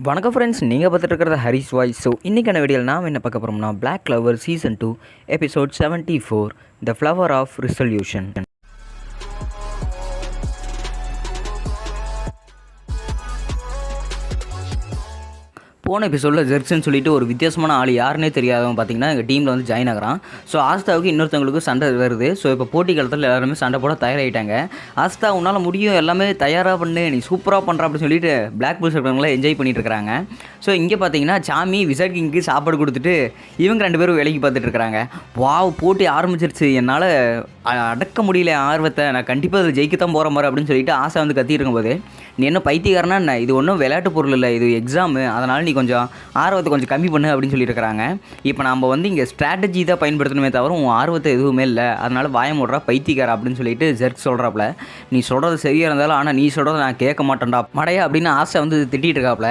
வணக்கம் ஃப்ரெண்ட்ஸ், நீங்கள் பார்த்துட்டு இருக்கிறது ஹரிஸ் வாய்ஸ். ஸோ இன்றைக்கான வீடியோவில் நாம் என்ன பார்க்க போகிறோம்னா black clover season 2 episode 74 the flower of resolution. போன எபிசோடில் ஜெர்க்ஸ்ன்னு சொல்லிட்டு ஒரு வித்தியாசமான ஆள் யாருன்னே தெரியாதவங்க பார்த்தீங்கன்னா எங்கள் டீமில் வந்து ஜாயின் ஆகிறான். ஸோ ஆஸ்தாவுக்கு இன்னொருத்தவங்களுக்கு சண்டை வருது. ஸோ இப்போ போட்டி காலத்தில் எல்லாருமே சண்டை போட தயாராகிட்டாங்க. ஆஸ்தா உன்னால் முடியும், எல்லாமே தயாராக பண்ணு, நீ சூப்பராக பண்ணுற அப்படின்னு சொல்லிட்டு பிளாக் புல்ஸ் இருக்கிறவங்கள என்ஜாய் பண்ணிட்டு இருக்கிறாங்க. ஸோ இங்கே பார்த்தீங்கன்னா சாமி விசாட் கிங்க்கு சாப்பாடு கொடுத்துட்டு இவங்க ரெண்டு பேரும் வேலைக்கு பார்த்துட்டு இருக்கிறாங்க. வாவ், போட்டி ஆரம்பிச்சிருச்சு, என்னால் அடக்க முடியல ஆர்வத்தை, நான் கண்டிப்பாக அதில் ஜெயிக்கத்தான் போகிற மாதிரி அப்படின்னு சொல்லிட்டு ஆசை வந்து கத்திட்டு இருக்கும்போது, நீ என்ன பைத்தியக்காரனா என்ன, இது ஒன்றும் விளையாட்டு பொருள் இல்லை, இது எக்ஸாமு, அதனால் நீ கொஞ்சம் ஆர்வத்தை கொஞ்சம் கம்மி பண்ணு அப்படின்னு சொல்லியிருக்கிறாங்க. இப்போ நம்ம வந்து இங்கே ஸ்ட்ராட்டஜி தான் பயன்படுத்தணுமே தவிர உன் ஆர்வத்தை எதுவுமே இல்லை, அதனால் வாய மூடுறா பைத்தியக்கார அப்படின்னு சொல்லிட்டு ஜெர்க் சொல்கிறாப்புல. நீ சொல்கிறது சரியாக இருந்தாலும் ஆனால் நீ சொல்கிறத நான் கேட்க மாட்டேன்டா மடையா அப்படின்னு ஆஸ்தா வந்து திட்டிகிட்டு இருக்காப்புல.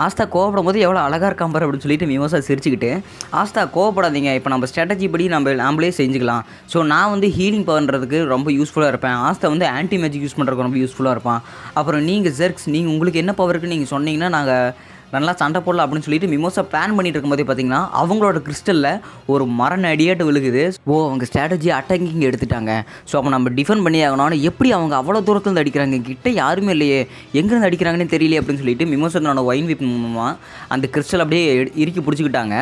ஆஸ்தா கோவப்படும் போது எவ்வளோ அழகாக இருக்காம்பார் அப்படின்னு சொல்லிட்டு மிமோசா சிரிச்சுக்கிட்டு, ஆஸ்தா கோவப்படாதீங்க, இப்போ நம்ம ஸ்ட்ராட்டஜி படி நம்மளே செஞ்சுக்கலாம். ஸோ நான் வந்து ஹீலிங் பண்ணுறதுக்கு ரொம்ப யூஸ்ஃபுல்லாக இருப்பேன், ஆஸ்தா வந்து ஆன்டி மேஜிக் யூஸ் பண்ணுறதுக்கு ரொம்ப யூஸ்ஃபுல்லாக இருப்பான். அப்புறம் நீங்கள் ஜெர்க்ஸ், நீங்கள் உங்களுக்கு என்ன பவர் இருக்குன்னு நீங்கள் சொன்னீங்கன்னா நாங்கள் நல்லா சண்டை போடலாம் அப்படின்னு சொல்லிட்டு மிமோசா பிளான் பண்ணிட்டு இருக்கும்போதே பார்த்தீங்கன்னா அவங்களோட கிறிஸ்டலில் ஒரு மரண அடியாட்டு விழுகுது. அவங்க ஸ்ட்ராட்டஜி அட்டாக்கிங் எடுத்துட்டாங்க. ஸோ அப்போ நம்ம டிஃபெண்ட் பண்ணி ஆகணும். ஆனால் எப்படி அவங்க அவ்வளோ தூரத்துலேருந்து அடிக்கிறாங்க, கிட்ட யாருமே இல்லையே, எங்கேருந்து அடிக்கிறாங்கன்னு தெரியல அப்படின்னு சொல்லிட்டு மிமோசனோட ஒயின் விப் மூலமாக அந்த கிறிஸ்டல் அப்படியே இறுக்கி பிடிச்சிக்கிட்டாங்க.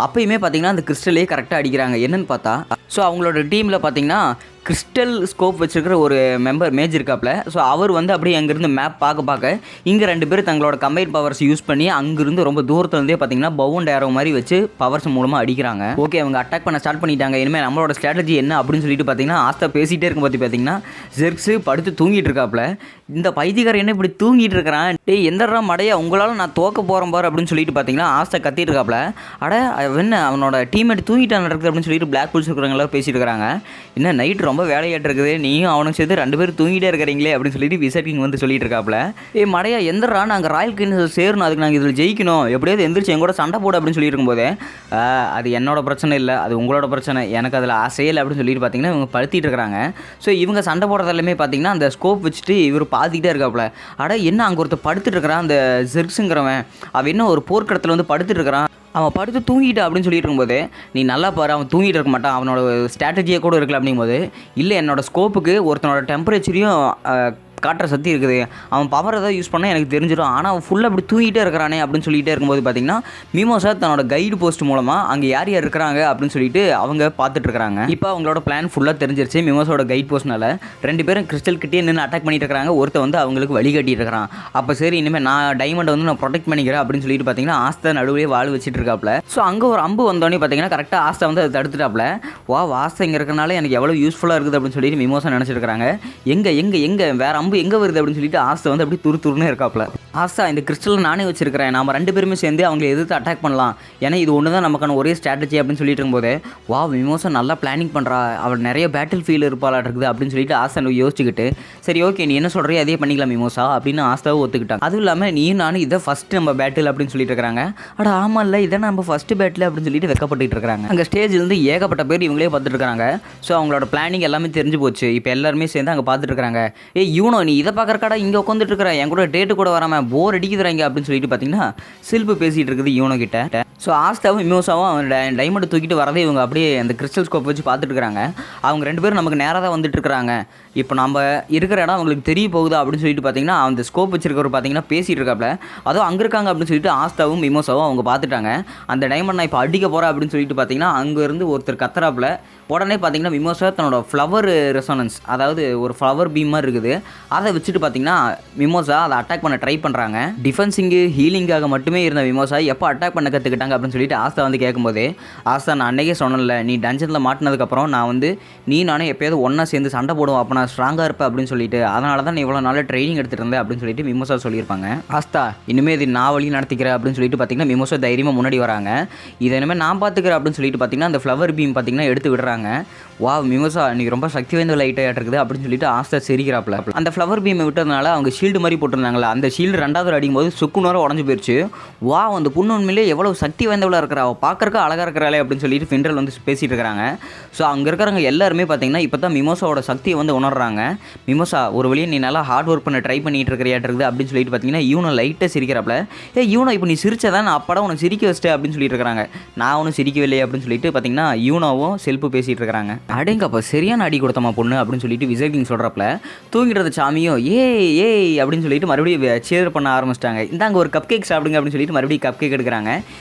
அப்பயுமே பார்த்தீங்கன்னா அந்த கிறிஸ்டலே கரெக்டாக அடிக்கிறாங்க. என்னன்னு பார்த்தா ஸோ அவங்களோட டீமில் பார்த்தீங்கன்னா கிறிஸ்டல் ஸ்கோப் வச்சுருக்கிற ஒரு மேஜ் இருக்காப்புல. ஸோ அவர் வந்து அப்படியே அங்கேருந்து மேப் பார்க்க இங்கே ரெண்டு பேரும் தங்களோட கம்பைன் பவர்ஸ் யூஸ் பண்ணி அங்கேருந்து ரொம்ப தூரத்துலேருந்தே பார்த்தீங்கன்னா பவுண்ட் ஏரோ மாதிரி வச்சு பவர்ஸ் மூலமாக அடிக்கிறாங்க. ஓகே, அவங்க அட்டாக் பண்ண ஸ்டார்ட் பண்ணிட்டாங்க. இனிமேல் நம்மளோட ஸ்ட்ராட்டஜி என்ன அப்படின்னு சொல்லிட்டு பார்த்தீங்கன்னா ஆஸ்தா பேசிகிட்டே இருக்கும்போது பார்த்தீங்கன்னா ஜெர்க்ஸு படுத்து தூங்கிட்டு இருக்காப்புல. இந்த பைத்தியக்காரர் என்ன இப்படி தூங்கிட்டு இருக்கிறான், டேய் எந்தரா மடையா, உங்களால் நான் தோக்க போகிறேன் பாரு அப்படின்னு சொல்லிட்டு பார்த்தீங்கன்னா ஆஸ்தா கத்திட்டு இருக்காப்புல. அட என்ன அவனோட டீம்மேட் தூங்கிட்டான் நடக்குது அப்படின்னு சொல்லிட்டு பிளாக் புல்ஸ் இருக்கிறவங்கள பேசிட்டு இருக்காங்க. என்ன நைட் ரொம்ப வேலையாட்டு இருக்குது, நீயும் அவனும் சேர்த்து ரெண்டு பேரும் தூங்கிட்டே இருக்கிறீங்களே அப்படின்னு சொல்லிட்டு விசாட் கிங் வந்து சொல்லிட்டு இருக்காப்புல. மடையா எந்தரா, நாங்கள் ராயல் கிங் சேரணும், அதுக்கு நாங்கள் இதில் ஜெயிக்கணும், எப்படியாவது எந்திரிச்சு எங்கூட சண்டை போடு அப்படின்னு சொல்லிட்டு இருக்கும்போது, அது என்னோட பிரச்சனை இல்லை, அது உங்களோட பிரச்சனை, எனக்கு அதில் ஆசையே இல்லை அப்படின்னு சொல்லிட்டு பார்த்தீங்கன்னா இவங்க படுத்திட்டு இருக்கிறாங்க. ஸோ இவங்க சண்டை போடுறதெல்லாமே பார்த்தீங்கன்னா அந்த ஸ்கோப் வச்சுட்டு இவர் பார்த்துக்கிட்டே இருக்காப்புல. அட என்ன அங்கே ஒருத்தர் படுத்துட்டு இருக்கிறான், அந்த ஜெர்க்ஸுங்கிறவன், அவன் என்ன ஒரு போர்க்களத்தில் வந்து படுத்துட்டு இருக்கிறான், அவன் படுத்து தூங்கிட்டு அப்படின்னு சொல்லிட்டு இருக்கும்போது, நீ நல்லா பாரு, அவன் தூங்கிட்டு இருக்க மாட்டான், அவனோட ஸ்ட்ராட்டஜியை கூட இருக்கல அப்படிங்கும்போது, இல்லை என்னோடய ஸ்கோப்புக்கு ஒருத்தனோட டெம்பரேச்சரையும் காட்டுற சக்தி இருக்குது, அவன் பவர் ஏதாவது யூஸ் பண்ணால் எனக்கு தெரிஞ்சிடும், ஆனால் அவன் ஃபுல்லாக அப்படி தூங்கிட்டே இருக்கிறானே அப்படின்னு சொல்லிகிட்டே இருக்கும்போது பார்த்தீங்கன்னா மிமோசா தன்னோட கைடு போஸ்ட் மூலமாக அங்கே யார் யார் இருக்கிறாங்க அப்படின்னு சொல்லிட்டு அவங்க பார்த்துட்டு இருக்கிறாங்க. இப்போ அவங்களோட பிளான் ஃபுல்லாக தெரிஞ்சிருச்சு. மிமோசாவோட கைட் போஸ்ட்னால ரெண்டு பேரும் கிறிஸ்டல் கிட்டே நின்று அட்டாக் பண்ணிட்டு இருக்கிறாங்க. ஒருத்த வந்து அவங்களுக்கு வழி கட்டிட்டு இருக்கிறான். அப்போ சரி, இனிமேல் நான் டைமண்டை வந்து நான் ப்ரொடெக்ட் பண்ணிக்கிறேன் அப்படின்னு சொல்லிட்டு பார்த்தீங்கன்னா ஆஸ்தா நடுவே வாழ் வச்சுட்டு இருக்காப்புல. ஸோ அங்கே ஒரு அம்பு வந்தோடனே பார்த்தீங்கன்னா கரெக்டாக ஆஸ்தா வந்து அதை தடுத்துட்டாப்புல. ஆஸ்தா இங்கே இருக்கிறனால எனக்கு எவ்வளோ யூஸ்ஃபுல்லாக இருக்குது அப்படின்னு சொல்லிட்டு மிமோசா நினச்சிருக்காங்க. எங்கே வேறு அம்பு எங்கே வருது அப்படின்னு சொல்லிட்டு ஆஸ்தா வந்து அப்படி துருன்னு இருக்காப்புல. ஆஸ்தா, இந்த கிறிஸ்டல் நானே வச்சிருக்கிறேன், நம்ம ரெண்டு பேருமே சேர்ந்து அவங்களை எதிர்த்து அட்டாக் பண்ணலாம், ஏன்னா இது ஒன்று தான் நமக்கான ஒரே ஸ்ட்ராட்டஜி அப்படின்னு சொல்லிட்டு இருக்கும்போது, மிமோசா நல்லா பிளானிங் பண்ணுறா, அவள் நிறைய பேட்டில் ஃபீல் இருப்பாளா இருக்குது அப்படின்னு சொல்லிட்டு ஆஸ்தா யோசிச்சுக்கிட்டு, சரி ஓகே நீ என்ன சொல்கிறியோ அதே பண்ணிக்கலாம் மிமோசா அப்படின்னு ஆஸ்தாவை ஒத்துக்கிட்டாங்க. அதுவும் இல்லாமல் நீயும் நானும் இதை ஃபஸ்ட்டு நம்ம பேட்டில் அப்படின்னு சொல்லிட்டு இருக்கிறாங்க. ஆமாம் இல்லை, இதை நம்ம ஃபஸ்ட்டு பேட்டில் அப்படின்னு சொல்லிட்டு வெக்கப்பட்டு இருக்காங்க. அங்கே ஸ்டேஜ்லேருந்து ஏகப்பட்ட பேர் இவங்களே பார்த்துட்டு இருக்காங்க. ஸோ அவங்களோட பிளானிங் எல்லாமே தெரிஞ்சு போச்சு. இப்போ எல்லாருமே சேர்ந்து அங்கே பார்த்துட்டு இருக்காங்க. இவனோ நீ இதை பார்க்குறக்காடா இங்கே உட்காந்துட்டு இருக்கிற, என் கூட டேட்டு கூட வராமல் போர் அடிக்குதுறாங்க அப்படின்னு சொல்லிட்டு பார்த்தீங்கன்னா சில்பு பேசிகிட்டு இருக்குது இவனோ கிட்ட. ஸோ ஆஸ்தாவும் மிமோசாவும் அவன் டைமண்ட் தூக்கிட்டு வரதே இவங்க அப்படியே அந்த கிறிஸ்டல் ஸ்கோப் வச்சு பார்த்துட்டு இருக்கிறாங்க. அவங்க ரெண்டு பேரும் நமக்கு நேராக தான் வந்துட்டு இருக்கிறாங்க. இப்போ நம்ம இருக்கிற இடம் அவங்களுக்கு தெரிய போகுதா அப்படின்னு சொல்லிட்டு பார்த்தீங்கன்னா அந்த ஸ்கோப் வச்சிருக்கிறவர் பார்த்தீங்கன்னா பேசிகிட்டு இருக்காப்புல. அதுவும் அங்கே இருக்காங்க அப்படின்னு சொல்லிட்டு ஆஸ்தாவும் மிமோசாவும் அவங்க பார்த்துட்டாங்க. அந்த டைமண்ட் நான் இப்போ அடிக்க போகிறேன் அப்படின்னு சொல்லிட்டு பார்த்தீங்கன்னா அங்கேருந்து ஒருத்தர் கத்துறாப்புல. உடனே பார்த்தீங்கன்னா மிமோசா தன்னோட ஃப்ளவர் ரெசோனன்ஸ், அதாவது ஒரு ஃப்ளவர் பீம் மாதிரி இருக்குது, அதை வச்சுட்டு பார்த்தீங்கன்னா மிமோசா அதை அட்டாக் பண்ண ட்ரை பண்ணுறாங்க. டிஃபென்சிங்கு ஹீலிங்காக மட்டுமே இருந்த மிமோசா எப்போ அட்டாக் பண்ண கற்றுக்கிட்டாங்க அப்படின்னு சொல்லிட்டு ஆஸ்தா வந்து கேட்கும்போது, ஆஸ்தா நான் அன்றைக்கே சொன்னல, நீ டஞ்சனில் மாட்டினதுக்கப்புறம் நான் வந்து நானே எப்போயாவது ஒன்றா சேர்ந்து சண்டை போடுவோம், அப்போ நான் ஸ்ட்ராங்காக இருப்பேன் அப்படின்னு சொல்லிட்டு, அதனால தான் நீ இவ்வளோ நாள் ட்ரைனிங் எடுத்துகிட்டு இருந்தேன் அப்படின்னு சொல்லிட்டு மிமோசா சொல்லியிருப்பாங்க. ஆஸ்தா இனிமேல் இது நான் வழி நடத்திக்கிறேன் அப்படின்னு சொல்லிட்டு பார்த்தீங்கன்னா மிமோசா தைரியமாக முன்னாடி வராங்க. இதை இனிமேல் நான் பார்த்துக்கிறேன் அப்படின்னு சொல்லிட்டு பார்த்தீங்கன்னா அந்த ஃப்ளவர் பீம் பார்த்தீங்கன்னா எடுத்து விடுறாங்க. வா மிமோசா இன்னைக்கு ரொம்ப சக்தி வாய்ந்த லைட்டாக இருக்குது அப்படின்னு சொல்லிட்டு ஆஸ்தா சிரிக்கிறாப்ல. அந்த ஃப்ளவர் பீமை விட்டதுனால அவங்க ஷீல்டு மாதிரி போட்டிருந்தாங்களா, அந்த ஷீல்டு 2வது அடிக்கும் போது சுக்குநூறாக உடஞ்சி போயிடுச்சு. வா அந்த பொண்ணு உண்மையிலே எவ்வளோ சக்தி வாய்ந்தவளாக இருக்கிறா, அவள் பார்க்கறக்கு அழகாக இருக்கிறாளே அப்படின்னு சொல்லிட்டு ஃபின்ரல் வந்து பேசிகிட்டு இருக்கிறாங்க. ஸோ அங்கே இருக்கிறவங்க எல்லாருமே பார்த்தீங்கன்னா இப்போ தான் மிமோசாவோட சக்தியை வந்து உணர்றாங்க. மிமோசா ஒரு வழியை நீ நல்லா ஹார்ட் ஒர்க் பண்ண ட்ரை பண்ணிட்டு இருக்கிறியாட்டு அப்படின்னு சொல்லிட்டு பார்த்தீங்கன்னா இவனை லைட்டாக சிரிக்கிறாப்ல. இவனை இப்போ நீ சிரிச்சதான் நான் அப்படம் உனக்கு சிரிக்க வச்சிட்டேன் அப்படின்னு சொல்லிட்டு இருக்காங்க. நான் ஒன்றும் சிரிக்கவில்லை அப்படின்னு சொல்லிட்டு பார்த்தீங்கன்னா யூனோவும் செல்ஃபு பேசிகிட்டு இருக்கிறாங்க. அடேங்கப்பா சரியான அடி கொடுத்தமா பொண்ணு அப்படின்னு சொல்லிட்டு விஜய் கிங் சொல்கிறப்பல தூங்கிடுறது சாமியோ ஏய் அப்படின்னு சொல்லிட்டு மறுபடியும் சேர் பண்ண ஆரம்பிச்சிட்டாங்க. இந்தாங்க ஒரு கப் கேக் சாப்பிடுங்க அப்படின்னு சொல்லிட்டு மறுபடியும் கப் கேக் எடுக்கிறாங்க.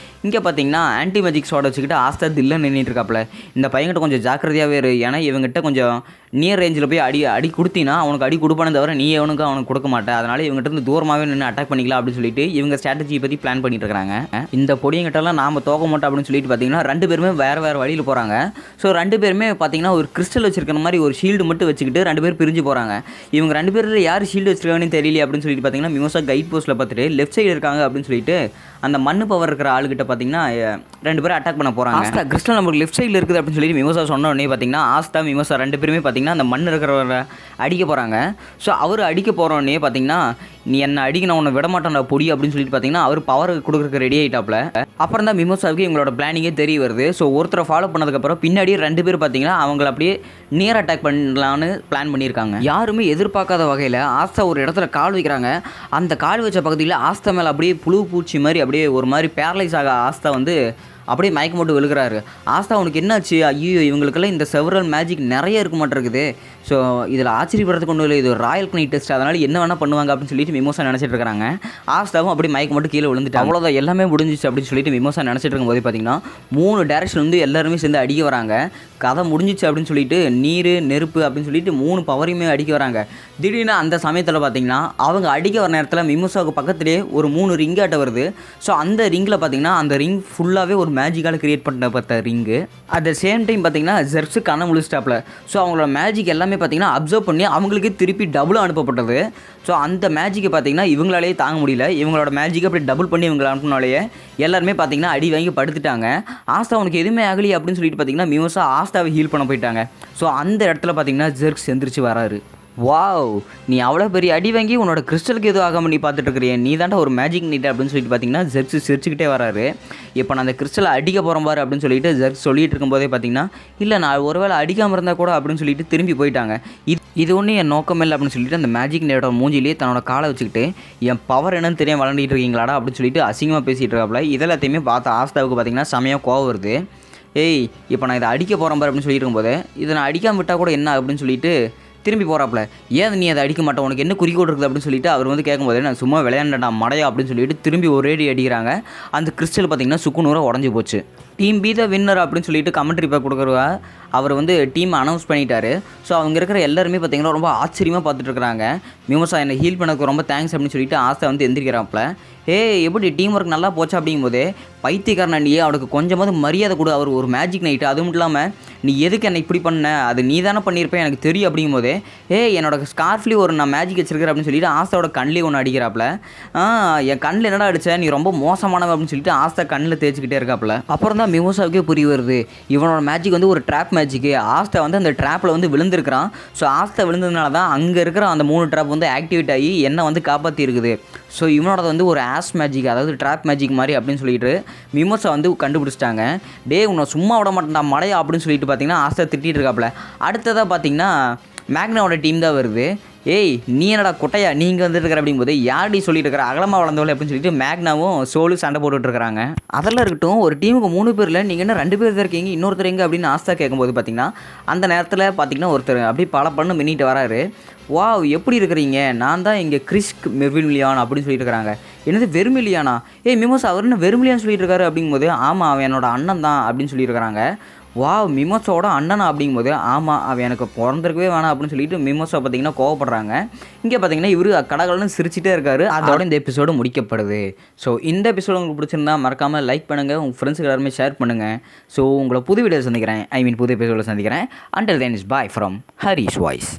இங்கே பார்த்தீங்கன்னா ஆன்டி மேஜிக் சோட வச்சுக்கிட்டு ஆஸ்தா தில்ல நின்றுட்டு இருக்காப்புல. இந்த பையன்கிட்ட கொஞ்சம் ஜாக்கிரதையாகவே இரு, ஏன்னா இவங்ககிட்ட கொஞ்சம் நியர் ரேஞ்சில் போய் அடி கொடுத்தீங்கன்னா அவனுக்கு அடி கொடுப்பானே தவிர நீ அவனுக்கு கொடுக்க மாட்டேன், அதனால் இவங்ககிட்ட இருந்து தூரமாகவே நின்று அட்டாக் பண்ணிக்கலாம் அப்படின்னு சொல்லிட்டு இவங்க ஸ்ட்ராட்டஜியை பற்றி பிளான் பண்ணிட்டு இருக்காங்க. இந்த பொடியங்கிட்டலாம் நாம் தோக்க மாட்டோம் அப்படின்னு சொல்லிட்டு பார்த்தீங்கன்னா 2 பேருமே வேறு வழியில் போகிறாங்க. ஸோ 2 பேருமே பார்த்தீங்கன்னா ஒரு கிறிஸ்டல் வச்சிருக்கிற மாதிரி ஒரு ஷீல்டு மட்டும் வச்சுக்கிட்டு 2 பேர் பிரிஞ்சு போகிறாங்க. இவங்க 2 பேரில் யார் ஷீல்டு வச்சிருக்காங்கன்னு தெரியல அப்படின்னு சொல்லிட்டு பார்த்தீங்கன்னா மிமோசா கைட் போஸ்ட்டில் பார்த்துட்டு லெஃப்ட் சைடு இருக்காங்க அப்படின்னு சொல்லிட்டு அந்த மண்ணு பவர் இருக்கிற ஆளுகிட்ட பார்த்தீங்கன்னா 2 பேரும் அட்டாக் பண்ண போகிறாங்க. ஆஸ்தா கிறிஸ்டல் நமக்கு லெஃப்ட் சைடில் இருக்குது அப்படின்னு சொல்லிட்டு மிமோசா சொன்ன உடனே பார்த்தீங்கன்னா ஆஸ்தா மிமோசா 2 பேருமே பார்த்தீங்கன்னா அந்த மண் இருக்கிறவரை அடிக்க போகிறாங்க. ஸோ அவர் அடிக்க போகிறோன்னே பார்த்தீங்கன்னா நீ என்ன அடிக்க நான் உன்னை விட மாட்டேன் பொடி அப்படின்னு சொல்லிட்டு பார்த்தீங்கன்னா அவர் பவர் கொடுக்குறதுக்கு ரெடி ஆகிட்டாப்ல. அப்புறம் தான் மிமோசாவுக்கு இவங்களோட பிளானிங்கே தெரிய வருது. ஸோ ஒருத்தரை ஃபாலோ பண்ணதுக்கப்புறம் பின்னாடியே 2 பேர் பார்த்தீங்கன்னா அவங்கள அப்படியே நியர் அட்டாக் பண்ணலான்னு பிளான் பண்ணியிருக்காங்க. யாருமே எதிர்பார்க்காத வகையில் ஆஸ்தா ஒரு இடத்துல கால் வைக்கிறாங்க. அந்த கால் வச்ச பகுதியில் ஆஸ்தா மேலே அப்படியே புழு பூச்சி மாதிரி அப்படியே ஒரு மாதிரி பேரலைஸ் ஆக ஆஸ்தா வந்து அப்படியே மயக்கம் போட்டு விழுகிறாரு. ஆஸ்தா உனக்கு என்னாச்சு, ஐயோ இவங்களுக்கெல்லாம் இந்த செவரல் மேஜிக் நிறைய இருக்க மாட்டேருக்குது, ஸோ இதில் ஆச்சரியப்படுறதுக்கு ஒன்றும் இல்லை, இது ஒரு ராயல் கனி டெஸ்ட், அதனால் என்ன வேணால் பண்ணுவாங்க அப்படின்னு சொல்லிட்டு மிமோசா நினச்சிட்டு இருக்காங்க. ஆஸ்தாவும் அப்படி மயக்கம் மட்டும் கீழே விழுந்துட்டு அவ்வளோதான் எல்லாமே முடிஞ்சிச்சு அப்படின்னு சொல்லிட்டு மிமோசா நினச்சிட்டு இருக்கும்போது பார்த்தீங்கன்னா 3 டேரக்ஷன் வந்து எல்லாருமே சேர்ந்து அடிக்க வராங்க. கதை முடிஞ்சிச்சு அப்படின்னு சொல்லிட்டு நீர் நெருப்பு அப்படின்னு சொல்லிட்டு 3 பவரையுமே அடிக்க வராங்க. திடீர்னு அந்த சமயத்தில் பார்த்தீங்கன்னா அவங்க அடிக்க வர நேரத்தில் மிமோசாவுக்கு பக்கத்துலேயே ஒரு 3 ரிங்காட்ட வருது. ஸோ அந்த ரிங்கில் பார்த்தீங்கன்னா அந்த ரிங் ஃபுல்லாகவே ஒரு மேஜிக்கால் கிரியேட் பண்ணப்பட்ட ring. At the same time பார்த்தீங்கன்னா ஜெர்ப்ஸு கண்ண முழிச்சிட்டாப்ல. ஸோ அவங்களோட மேஜிக் எல்லாமே பார்த்தீங்கன்னா அப்சர்வ் பண்ணி அவங்களுக்கு திருப்பி டபுளாக அனுப்பப்பட்டது. ஸோ அந்த மேஜிக்கை பார்த்தீங்கன்னா இவங்களாலேயே தாங்க முடியல. இவங்களோட மேஜிக்கை அப்படி டபுள் பண்ணி இவங்களை அனுப்பினாலேயே எல்லாருமே பார்த்தீங்கன்னா அடி வாங்கி படுத்துட்டாங்க. ஆஸ்தா அவனுக்கு எதுவுமே ஆகலி அப்படின்னு சொல்லிட்டு பார்த்தீங்கன்னா மிமோசா ஆஸ்தாவை ஹீல் பண்ண போயிட்டாங்க. ஸோ அந்த இடத்துல பார்த்தீங்கன்னா ஜெர்க்ஸ் எந்திரிச்சு வராரு. வாவ் நீ அவ்வளோ பெரிய அடி வாங்கி உன்னோட கிறிஸ்டலுக்கு எதுவும் ஆகாமல் நீ பார்த்துட்டு இருக்கிறீ, நீ தாண்டா ஒரு மேஜிக் நீட் அப்படின்னு சொல்லிட்டு பார்த்தீங்கன்னா ஜெர்க்ஸ் சிரிச்சுக்கிட்டே வராரு. இப்போ நான் அந்த கிறிஸ்டலை அடிக்க போகிறேன் பாரு அப்படின்னு சொல்லிட்டு ஜெர்க்ஸ் சொல்லிட்டு இருக்கும்போதே பார்த்தீங்கன்னா இல்லை நான் ஒருவேளை அடிக்காமல் இருந்தால் கூட அப்படின்னு சொல்லிட்டு திரும்பி போயிட்டாங்க. இது ஒன்றும் என் நோக்கம் இல்லை அப்படின்னு சொல்லிட்டு அந்த மேஜிக் நீட்டோட மூஞ்சிலேயே தன்னோட காலை வச்சுக்கிட்டு என் பவர் என்னன்னு தெரியாமல் விளாண்டிட்டு இருக்கீங்களாடா அப்படின்னு சொல்லிட்டு அசிங்கமாக பேசிகிட்டு இருக்காப்புல. இதெல்லாத்தையுமே பார்த்து ஆஸ்தாவுக்கு பார்த்தீங்கன்னா செமையாக கோவம் வருது. இப்போ நான் இதை அடிக்க போகிறேன் பாரு அப்படின்னு சொல்லிட்டு இருக்கும்போது இதை நான் அடிக்காமல் விட்டால் கூட என்ன அப்படின்னு சொல்லிட்டு திரும்பி போகிறாப்புல. ஏன் நீ அதை அடிக்க மாட்டேன், உனக்கு என்ன குறிக்கோள் இருக்குது அப்படின்னு சொல்லிட்டு அவர் வந்து கேட்கும்போது நான் சும்மா விளையாண்டா மடையா அப்படின்னு சொல்லிட்டு திரும்பி ஒரேடி அடிக்கிறாங்க. அந்த கிறிஸ்டல் பார்த்திங்கன்னா சுக்குநூறாக உடஞ்சி போச்சு. டீம் பி த வின்னர் அப்படின்னு சொல்லிட்டு கமெண்ட்ரி பேக் கொடுக்குறவா அவர் வந்து டீம் அனௌன்ஸ் பண்ணிட்டாரு. ஸோ அவங்க இருக்கிற எல்லாருமே பார்த்திங்கன்னா ரொம்ப ஆச்சரியமாக பார்த்துட்டு இருக்கிறாங்க. மிமோசா என்னை ஹீல் பண்ணதுக்கு ரொம்ப தேங்க்ஸ் அப்படின்னு சொல்லிட்டு ஆஸ்தா வந்து எந்திரிக்கிறாப்புல. எப்படி டீம் ஒர்க் நல்லா போச்சு அப்படிங்கும்போதே பைத்தியக்காரன் அவனுக்கு கொஞ்சமாவது மரியாதை கொடு, அவர் ஒரு மேஜிக் நைட்டு, அது மட்டும் இல்லாமல் நீ எதுக்கு என்னை இப்படி பண்ண, அது நீ தானே பண்ணியிருப்பேன் எனக்கு தெரியும் அப்படிங்கும்போதே என்னோட ஸ்கார்ஃப்லேயும் ஒரு நான் மேஜிக் வச்சிருக்கிறேன் அப்படின்னு சொல்லிட்டு ஆஸ்தாவோட கண்ணிலே ஒன்று அடிக்கிறாப்புல. என் கண்ணில் என்னடா அடிச்ச, நீ ரொம்ப மோசமானவன் அப்படின்னு சொல்லிட்டு ஆஸ்தா கண்ணில் தேய்ச்சிக்கிட்டே இருக்காப்புல. அப்புறம் தான் மிமோசாவுக்கே புரிய வருது இவனோட மேஜிக் வந்து ஒரு ட்ராப் மேஜிக்கு. ஆஸ்தா வந்து அந்த ட்ராப்பில் வந்து விழுந்திருக்கிறான். ஸோ ஆஸ்தா விழுந்ததுனால தான் அங்கே இருக்கிற அந்த 3 ட்ராப் வந்து ஆக்டிவேட் ஆகி என்னை வந்து காப்பாற்றி இருக்குது. ஸோ இவனோட வந்து ஒரு ஆஸ் மேஜிக், அதாவது ட்ராப் மேஜிக் மாதிரி அப்படின்னு சொல்லிட்டு மிமோசா வந்து கண்டுபிடிச்சிட்டாங்க. உன்னை சும்மா விட மாட்டேன்டா மடையா அப்படின்னு சொல்லிட்டு பார்த்தீங்கன்னா ஆஸ்தா திட்டிகிட்டு இருக்காப்புல. அடுத்ததாக பார்த்தீங்கன்னா மேக்னாவோட டீம் தான் வருது. நீ என்னடா குட்டையா நீங்கள் வந்துருக்கிற அப்படிங்கும்போது யார்டி சொல்லிட்டு இருக்கிற அகலமாக வளர்ந்தவளை அப்படின்னு சொல்லிட்டு மேக்னாவும் சோலும் சண்டை போட்டுட்ருக்காங்க. அதெல்லாம் இருக்கட்டும், ஒரு டீமுக்கு 3 பேரில் நீங்கள் என்ன 2 பேர் தான் இருக்கீங்க, இன்னொருத்தர் எங்கே அப்படின்னு ஆஸ்தா கேட்கும்போது பார்த்தீங்கன்னா அந்த நேரத்தில் பார்த்தீங்கன்னா ஒருத்தர் அப்படி பல பண்ணு மின்னிட்டு வராரு. எப்படி இருக்கிறீங்க, நான் தான் இங்கே கிறிஸ்க் வெர்மிலியான் அப்படின்னு சொல்லிட்டு இருக்கிறாங்க. என்னது வெர்மிலியானா, மிமோசா அவர் என்ன வெர்மிலியான்னு சொல்லிட்டு இருக்காரு அப்படிங்கும்போது ஆமாம் அவன் என்னோட அண்ணன் தான் அப்படின்னு சொல்லியிருக்கிறாங்க. மிமோசாவோட அண்ணனா அப்படிங்கும்போது ஆமாம் அவன் எனக்கு பிறந்திருக்கவே வேணாம் அப்படின்னு சொல்லிட்டு மிமோசா பார்த்தீங்கன்னா கோவப்படுறாங்க. இங்கே பார்த்தீங்கன்னா இவர் கடகடன்னு சிரிச்சிட்டே இருக்காரு. அதோட இந்த எபிசோடு முடிக்கப்படுது. ஸோ இந்த எபிசோடு உங்களுக்கு பிடிச்சிருந்தா மறக்காமல் லைக் பண்ணுங்கள், உங்கள் ஃப்ரெண்ட்ஸுக்கு எல்லாருமே ஷேர் பண்ணுங்கள். ஸோ உங்களை புது வீடியோ சந்திக்கிறேன், புது எபிசோட சந்திக்கிறேன். Until then is bye from Hari's Voice.